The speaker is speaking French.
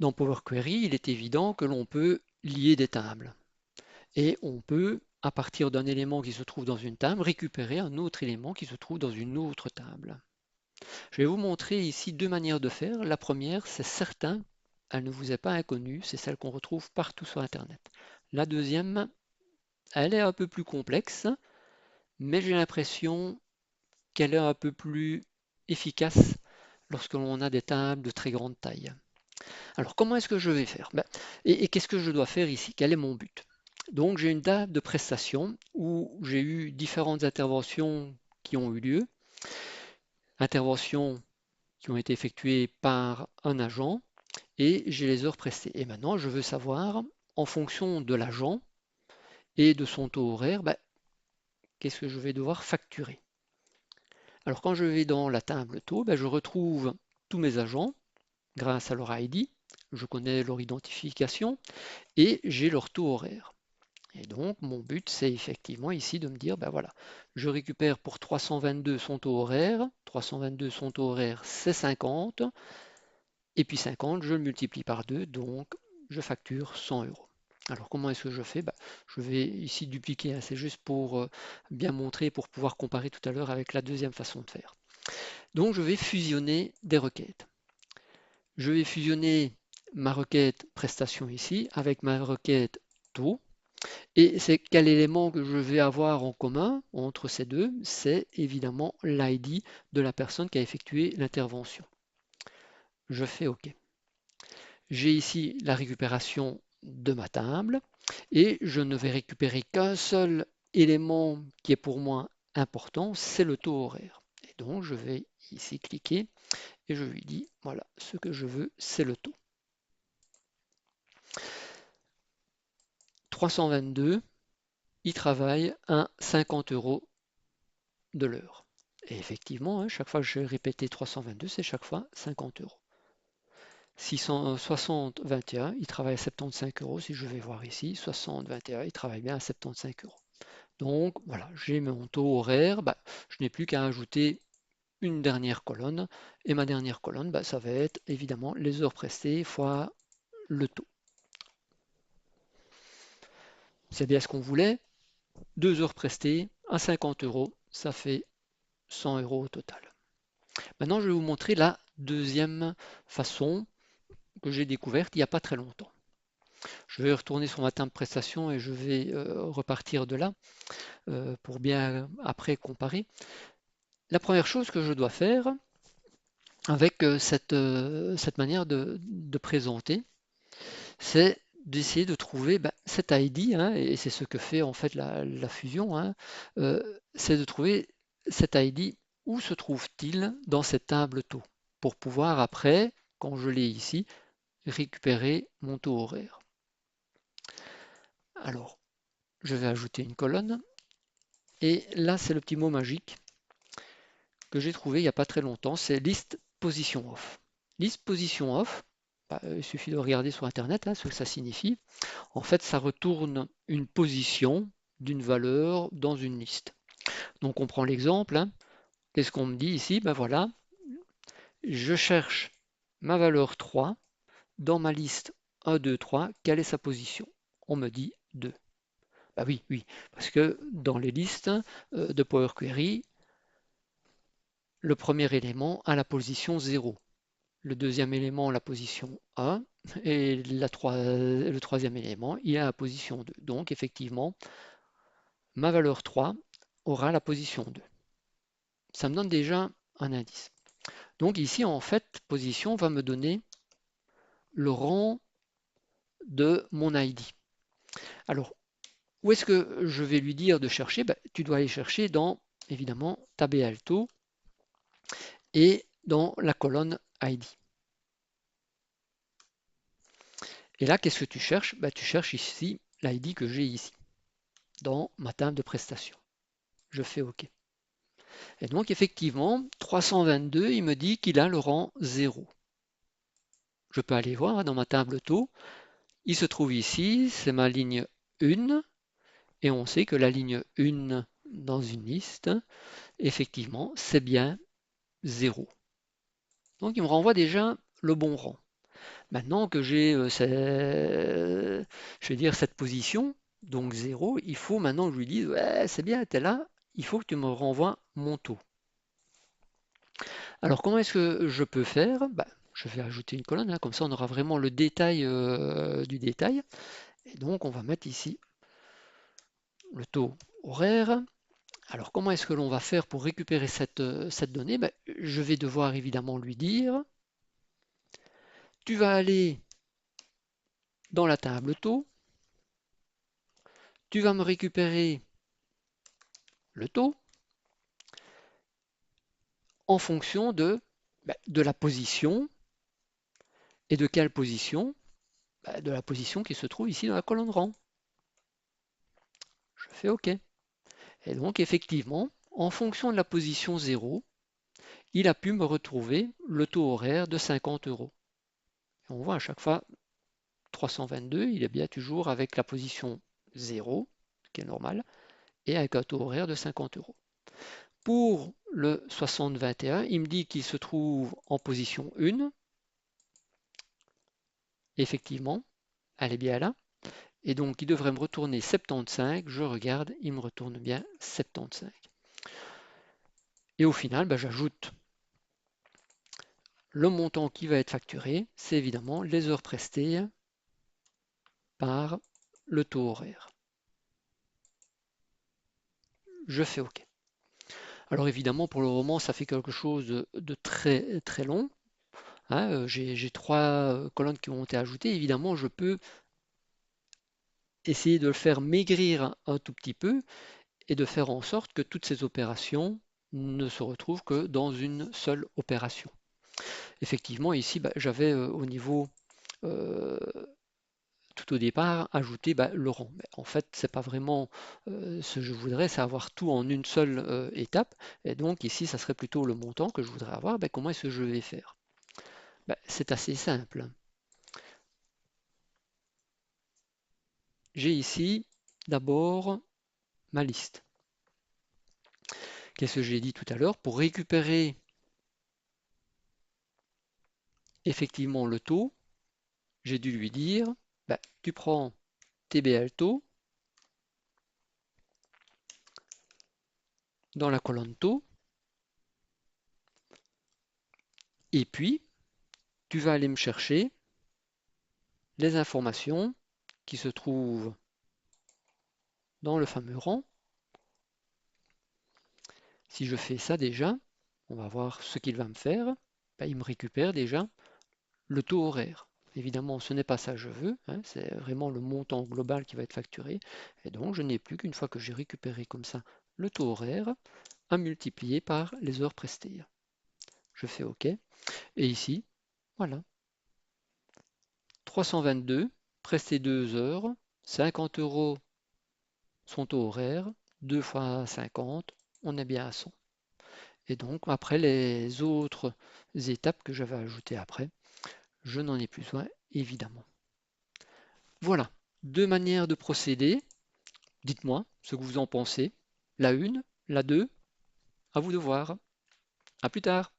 Dans Power Query, il est évident que l'on peut lier des tables. Et on peut, à partir d'un élément qui se trouve dans une table, récupérer un autre élément qui se trouve dans une autre table. Je vais vous montrer ici deux manières de faire. La première, c'est certain, elle ne vous est pas inconnue, c'est celle qu'on retrouve partout sur Internet. La deuxième, elle est un peu plus complexe, mais j'ai l'impression qu'elle est un peu plus efficace lorsque l'on a des tables de très grande taille. Alors comment est-ce que je vais faire? Et qu'est-ce que je dois faire ici? Quel est mon but? Donc j'ai une table de prestation où j'ai eu différentes interventions qui ont eu lieu, interventions qui ont été effectuées par un agent, et j'ai les heures prestées. Et maintenant, je veux savoir, en fonction de l'agent et de son taux horaire, qu'est-ce que je vais devoir facturer. Alors quand je vais dans la table taux, je retrouve tous mes agents grâce à leur ID, je connais leur identification et j'ai leur taux horaire. Et donc mon but c'est effectivement ici de me dire, voilà, je récupère pour 322 son taux horaire, 322 son taux horaire c'est 50, et puis 50 je le multiplie par 2, donc je facture 100 euros. Alors comment est-ce que je fais? Je vais ici dupliquer, hein, c'est juste pour bien montrer, pour pouvoir comparer tout à l'heure avec la deuxième façon de faire. Donc je vais fusionner des requêtes. Je vais fusionner ma requête prestation ici avec ma requête taux. Et c'est quel élément que je vais avoir en commun entre ces deux? C'est évidemment l'ID de la personne qui a effectué l'intervention. Je fais OK. J'ai ici la récupération de ma table et je ne vais récupérer qu'un seul élément qui est pour moi important, c'est le taux horaire. Et donc je vais ici cliquer et je lui dis, voilà, ce que je veux, c'est le taux. 322, il travaille à 50 euros de l'heure. Et effectivement, hein, chaque fois que je vais répéter 322, c'est chaque fois 50 euros. 660, 21, il travaille à 75 euros. Si je vais voir ici, 60, 21, il travaille bien à 75 euros. Donc voilà, j'ai mon taux horaire. Je n'ai plus qu'à ajouter une dernière colonne. Et ma dernière colonne, ça va être évidemment les heures prestées fois le taux. C'est bien ce qu'on voulait. 2 heures prestées à 50 euros, ça fait 100 euros au total. Maintenant, je vais vous montrer la deuxième façon que j'ai découverte il n'y a pas très longtemps. Je vais retourner sur ma table prestation et je vais repartir de là pour bien après comparer. La première chose que je dois faire avec cette manière de présenter, c'est d'essayer de trouver cet ID, hein, et c'est ce que fait en fait la fusion, hein, c'est de trouver cet ID, où se trouve-t-il dans cette table taux, pour pouvoir après, quand je l'ai ici, récupérer mon taux horaire. Alors, je vais ajouter une colonne, et là c'est le petit mot magique que j'ai trouvé il n'y a pas très longtemps, c'est liste position off. Liste position off, il suffit de regarder sur Internet hein, ce que ça signifie. En fait, ça retourne une position d'une valeur dans une liste. Donc on prend l'exemple, hein. Qu'est-ce qu'on me dit ici? Voilà, je cherche ma valeur 3 dans ma liste 1, 2, 3, quelle est sa position? On me dit 2. Oui, oui, parce que dans les listes de Power Query, le premier élément a la position 0. Le deuxième élément, la position 1, et le troisième élément, il a la position 2. Donc effectivement, ma valeur 3 aura la position 2. Ça me donne déjà un indice. Donc ici, en fait, position va me donner le rang de mon ID. Alors, où est-ce que je vais lui dire de chercher? Tu dois aller chercher dans, évidemment, tab et alto et dans la colonne ID. Et là, qu'est-ce que tu cherches? Tu cherches ici l'ID que j'ai ici, dans ma table de prestation. Je fais OK. Et donc, effectivement, 322, il me dit qu'il a le rang 0. Je peux aller voir dans ma table taux. Il se trouve ici, c'est ma ligne 1, et on sait que la ligne 1 dans une liste, effectivement, c'est bien 0. Donc, il me renvoie déjà le bon rang. Maintenant que j'ai je vais dire cette position, donc 0, il faut maintenant que je lui dise, ouais, c'est bien, t'es là, il faut que tu me renvoies mon taux. Alors comment est-ce que je peux faire? Bah, je vais ajouter une colonne, hein, comme ça on aura vraiment le détail du détail. Et donc on va mettre ici le taux horaire. Alors comment est-ce que l'on va faire pour récupérer cette donnée? Bah, je vais devoir évidemment lui dire, tu vas aller dans la table taux, tu vas me récupérer le taux en fonction de la position. Et de quelle position? Bah, de la position qui se trouve ici dans la colonne rang. Je fais OK. Et donc effectivement, en fonction de la position 0, il a pu me retrouver le taux horaire de 50 euros. Et on voit à chaque fois 322, il est bien toujours avec la position 0, ce qui est normal, et avec un taux horaire de 50 euros. Pour le 60-21, il me dit qu'il se trouve en position 1. Effectivement, elle est bien là. Et donc, il devrait me retourner 75. Je regarde, il me retourne bien 75. Et au final, bah, j'ajoute le montant qui va être facturé. C'est évidemment les heures prestées par le taux horaire. Je fais OK. Alors évidemment, pour le moment, ça fait quelque chose de très très long. Hein, j'ai trois colonnes qui ont été ajoutées. Évidemment, je peux essayer de le faire maigrir un tout petit peu et de faire en sorte que toutes ces opérations ne se retrouvent que dans une seule opération. Effectivement, ici, bah, j'avais au niveau euh, tout au départ ajouté le rang. Mais en fait, c'est pas vraiment ce que je voudrais, c'est avoir tout en une seule étape. Et donc ici, ça serait plutôt le montant que je voudrais avoir. Ben, comment est-ce que je vais faire? Ben, c'est assez simple. J'ai ici d'abord ma liste. Qu'est-ce que j'ai dit tout à l'heure? Pour récupérer effectivement le taux, j'ai dû lui dire, ben, tu prends TBL taux dans la colonne taux, et puis tu vas aller me chercher les informations qui se trouvent dans le fameux rang. Si je fais ça déjà, on va voir ce qu'il va me faire. Ben, il me récupère déjà le taux horaire. Évidemment, ce n'est pas ça que je veux, hein, c'est vraiment le montant global qui va être facturé. Et donc, je n'ai plus qu'une fois que j'ai récupéré comme ça le taux horaire à multiplier par les heures prestées. Je fais OK. Et ici, voilà, 322, presté 2 heures, 50 euros son taux horaire, 2 fois 50, on est bien à 100. Et donc, après les autres étapes que j'avais ajoutées après, je n'en ai plus besoin, évidemment. Voilà, deux manières de procéder. Dites-moi ce que vous en pensez. La une, la deux, à vous de voir. À plus tard.